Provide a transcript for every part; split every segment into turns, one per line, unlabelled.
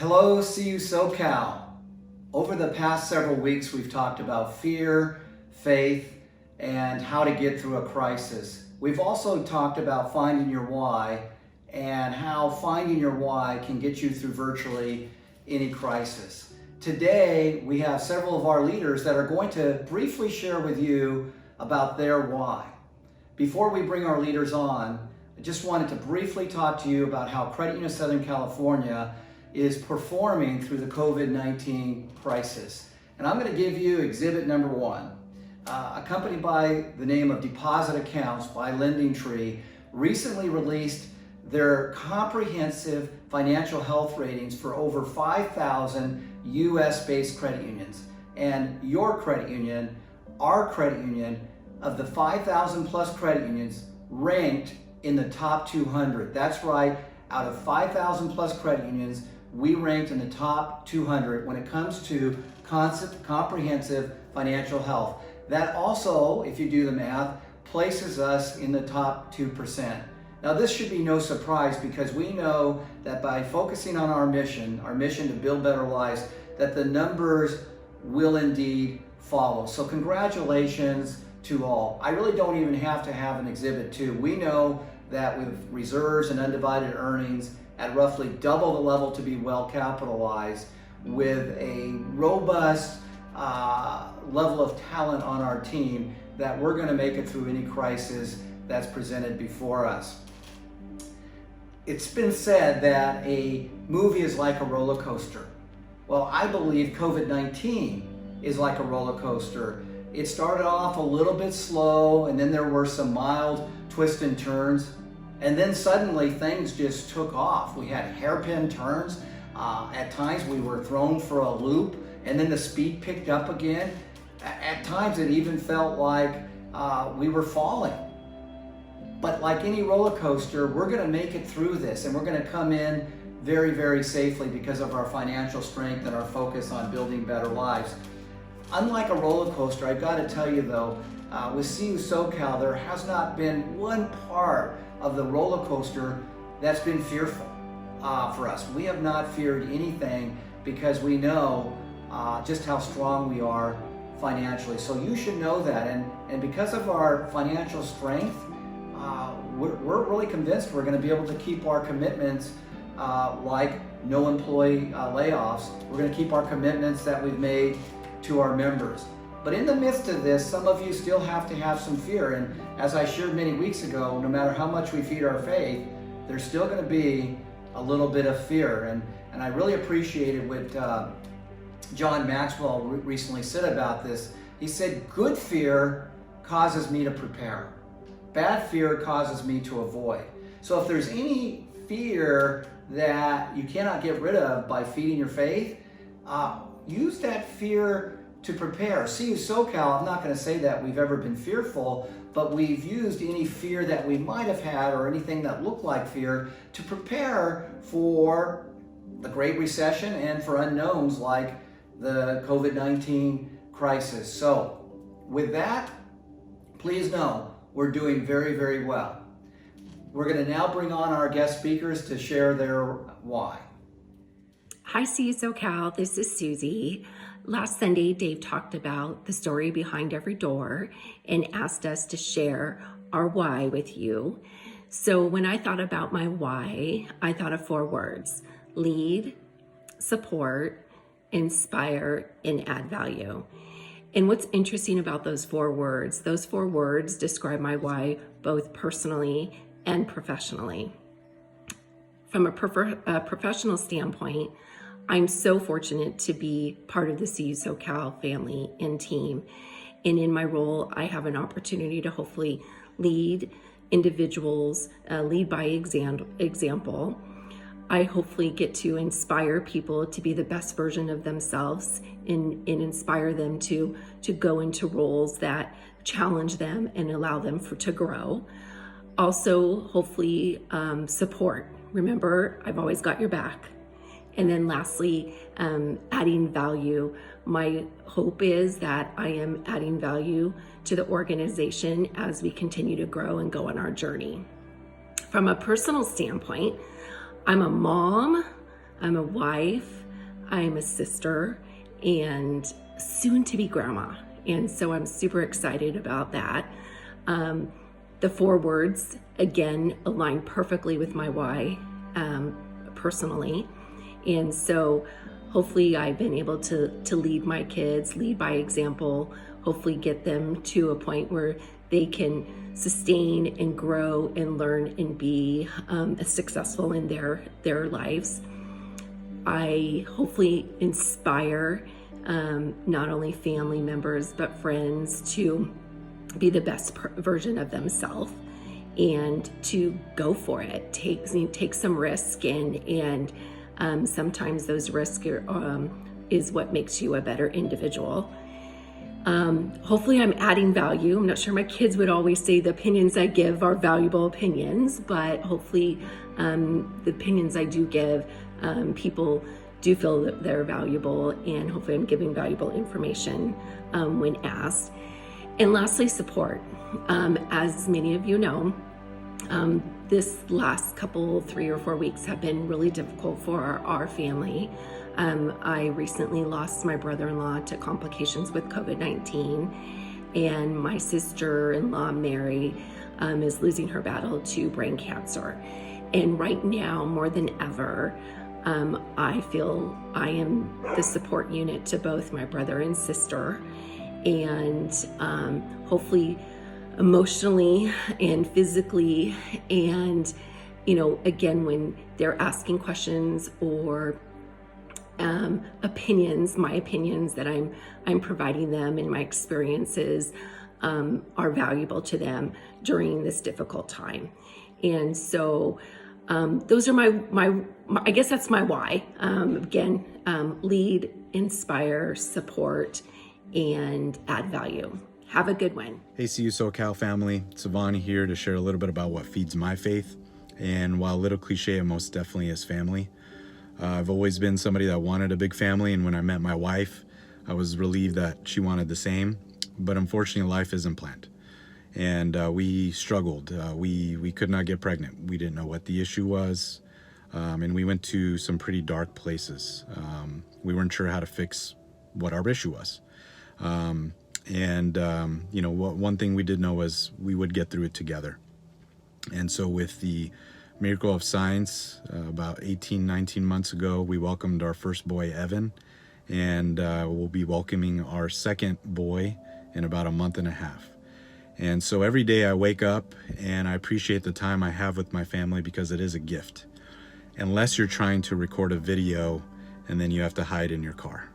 Hello, CU SoCal. Over the past several weeks, we've talked about fear, faith, and how to get through a crisis. We've also talked about finding your why and how finding your why can get you through virtually any crisis. Today, we have several of our leaders that are going to briefly share with you about their why. Before we bring our leaders on, I just wanted to briefly talk to you about how Credit Union of Southern California is performing through the COVID-19 crisis. And I'm going to give you exhibit number one. A company by the name of Deposit Accounts by LendingTree recently released their comprehensive financial health ratings for over 5,000 US-based credit unions. And your credit union, our credit union, of the 5,000 plus credit unions ranked in the top 200. That's right, out of 5,000 plus credit unions, we ranked in the top 200 when it comes to comprehensive financial health. That also, if you do the math, places us in the top 2%. Now this should be no surprise because we know that by focusing on our mission to build better lives, that the numbers will indeed follow. So congratulations to all. I really don't even have to have an exhibit two. We know that with reserves and undivided earnings at roughly double the level to be well capitalized, with a robust level of talent on our team, that we're going to make it through any crisis that's presented before us. It's been said that a movie is like a roller coaster. Well, I believe COVID-19 is like a roller coaster. It started off a little bit slow, and then there were some mild twists and turns. And then suddenly things just took off. We had hairpin turns. At times we were thrown for a loop, and then the speed picked up again. At times it even felt like we were falling. But like any roller coaster, we're gonna make it through this, and we're gonna come in very, very safely because of our financial strength and our focus on building better lives. Unlike a roller coaster, I've got to tell you though, with CU SoCal, there has not been one part of the roller coaster that's been fearful for us. We have not feared anything because we know just how strong we are financially. So you should know that, and because of our financial strength, we're really convinced we're going to be able to keep our commitments, like no employee layoffs. We're going to keep our commitments that we've made to our members. But in the midst of this, some of you still have to have some fear. And as I shared many weeks ago, no matter how much we feed our faith, there's still going to be a little bit of fear. And I really appreciated what John Maxwell recently said about this. He said, good fear causes me to prepare. Bad fear causes me to avoid. So if there's any fear that you cannot get rid of by feeding your faith, use that fear to prepare. CU SoCal, I'm not going to say that we've ever been fearful, but we've used any fear that we might have had or anything that looked like fear to prepare for the Great Recession and for unknowns like the COVID-19 crisis. So with that, please know we're doing very, very well. We're going to now bring on our guest speakers to share their why.
Hi, CU SoCal, this is Susie. Last Sunday, Dave talked about the story behind every door and asked us to share our why with you. So when I thought about my why, I thought of 4 words: lead, support, inspire, and add value. And what's interesting about those 4 words describe my why both personally and professionally. From a professional standpoint, I'm so fortunate to be part of the CU SoCal family and team. And in my role, I have an opportunity to hopefully lead individuals, lead by example. I hopefully get to inspire people to be the best version of themselves and inspire them to go into roles that challenge them and allow them to grow. Also, hopefully support. Remember, I've always got your back. And then lastly, adding value. My hope is that I am adding value to the organization as we continue to grow and go on our journey. From a personal standpoint, I'm a mom, I'm a wife, I'm a sister, and soon to be grandma. And so I'm super excited about that. The 4 words, again, align perfectly with my why, personally. And so hopefully I've been able to lead my kids, lead by example, hopefully get them to a point where they can sustain and grow and learn and be successful in their lives. I hopefully inspire not only family members but friends to be the best version of themselves and to go for it. Take some risk, and sometimes those risks is what makes you a better individual. Hopefully I'm adding value. I'm not sure my kids would always say the opinions I give are valuable opinions, but hopefully the opinions I do give, people do feel that they're valuable, and hopefully I'm giving valuable information when asked. And lastly, support. As many of you know, this last couple, 3 or 4 weeks have been really difficult for our family. I recently lost my brother-in-law to complications with COVID-19, and my sister-in-law, Mary, is losing her battle to brain cancer. And right now, more than ever, I feel I am the support unit to both my brother and sister, and hopefully emotionally and physically. And again, when they're asking questions or opinions, my opinions that I'm providing them and my experiences are valuable to them during this difficult time. And so those are my I guess that's my why. Again, lead, inspire, support, and add value. Have a good one.
Hey, CU SoCal family, Savani here to share a little bit about what feeds my faith. And while a little cliche, it most definitely is family. I've always been somebody that wanted a big family, and when I met my wife, I was relieved that she wanted the same. But unfortunately, life isn't planned, and we struggled. We could not get pregnant. We didn't know what the issue was, and we went to some pretty dark places. We weren't sure how to fix what our issue was. One thing we did know was we would get through it together. And so with the miracle of science, about 19 months ago, we welcomed our first boy, Evan, and we'll be welcoming our second boy in about a month and a half. And so every day I wake up and I appreciate the time I have with my family, because it is a gift. Unless you're trying to record a video and then you have to hide in your car.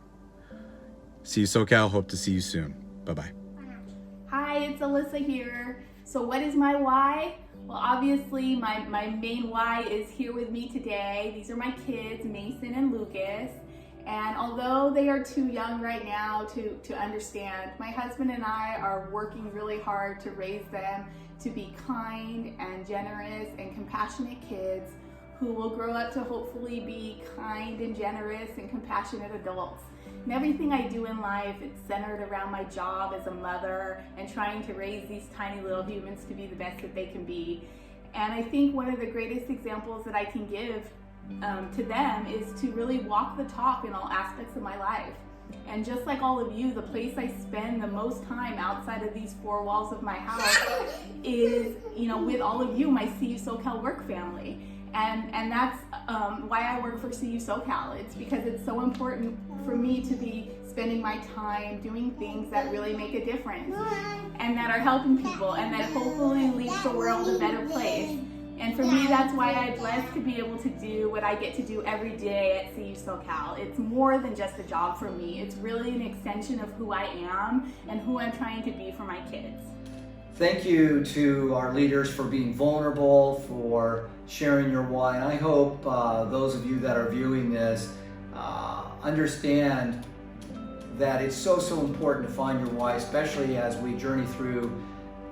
See you SoCal, hope to see you soon. Bye-bye.
Hi, it's Alyssa here. So what is my why? Well, obviously my main why is here with me today. These are my kids, Mason and Lucas. And although they are too young right now to understand, my husband and I are working really hard to raise them to be kind and generous and compassionate kids who will grow up to hopefully be kind and generous and compassionate adults. And everything I do in life, it's centered around my job as a mother and trying to raise these tiny little humans to be the best that they can be. And I think one of the greatest examples that I can give to them is to really walk the talk in all aspects of my life. And just like all of you, the place I spend the most time outside of these 4 walls of my house is, with all of you, my CU SoCal work family. And that's why I work for CU SoCal. It's because it's so important for me to be spending my time doing things that really make a difference and that are helping people and that hopefully leave the world a better place. And for me, that's why I'm blessed to be able to do what I get to do every day at CU SoCal. It's more than just a job for me. It's really an extension of who I am and who I'm trying to be for my kids.
Thank you to our leaders for being vulnerable, for sharing your why. And I hope those of you that are viewing this understand that it's so important to find your why, especially as we journey through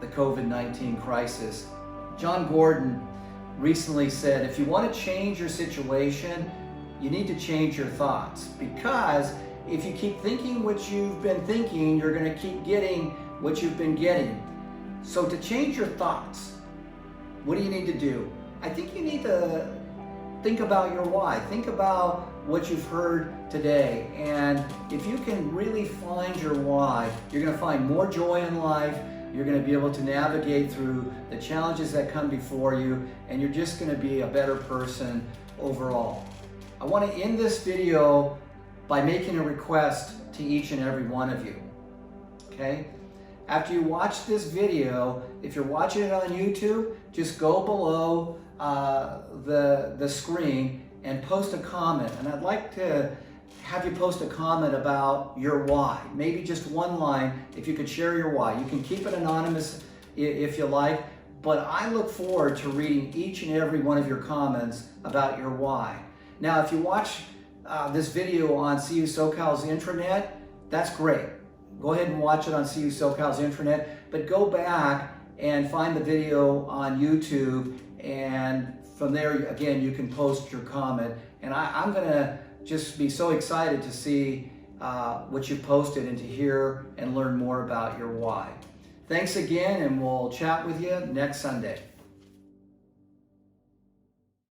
the COVID-19 crisis. John Gordon recently said, if you want to change your situation, you need to change your thoughts. Because if you keep thinking what you've been thinking, you're going to keep getting what you've been getting. So to change your thoughts, what do you need to do? I think you need to think about your why. Think about what you've heard today. And if you can really find your why, you're going to find more joy in life. You're going to be able to navigate through the challenges that come before you, and you're just going to be a better person overall. I want to end this video by making a request to each and every one of you. Okay? After you watch this video, if you're watching it on YouTube, just go below the screen and post a comment. And I'd like to have you post a comment about your why. Maybe just one line, if you could share your why. You can keep it anonymous if you like, but I look forward to reading each and every one of your comments about your why. Now, if you watch this video on CU SoCal's intranet, that's great. Go ahead and watch it on CU SoCal's intranet, but go back and find the video on YouTube, and from there, again, you can post your comment. And I'm gonna just be so excited to see what you posted and to hear and learn more about your why. Thanks again, and we'll chat with you next Sunday.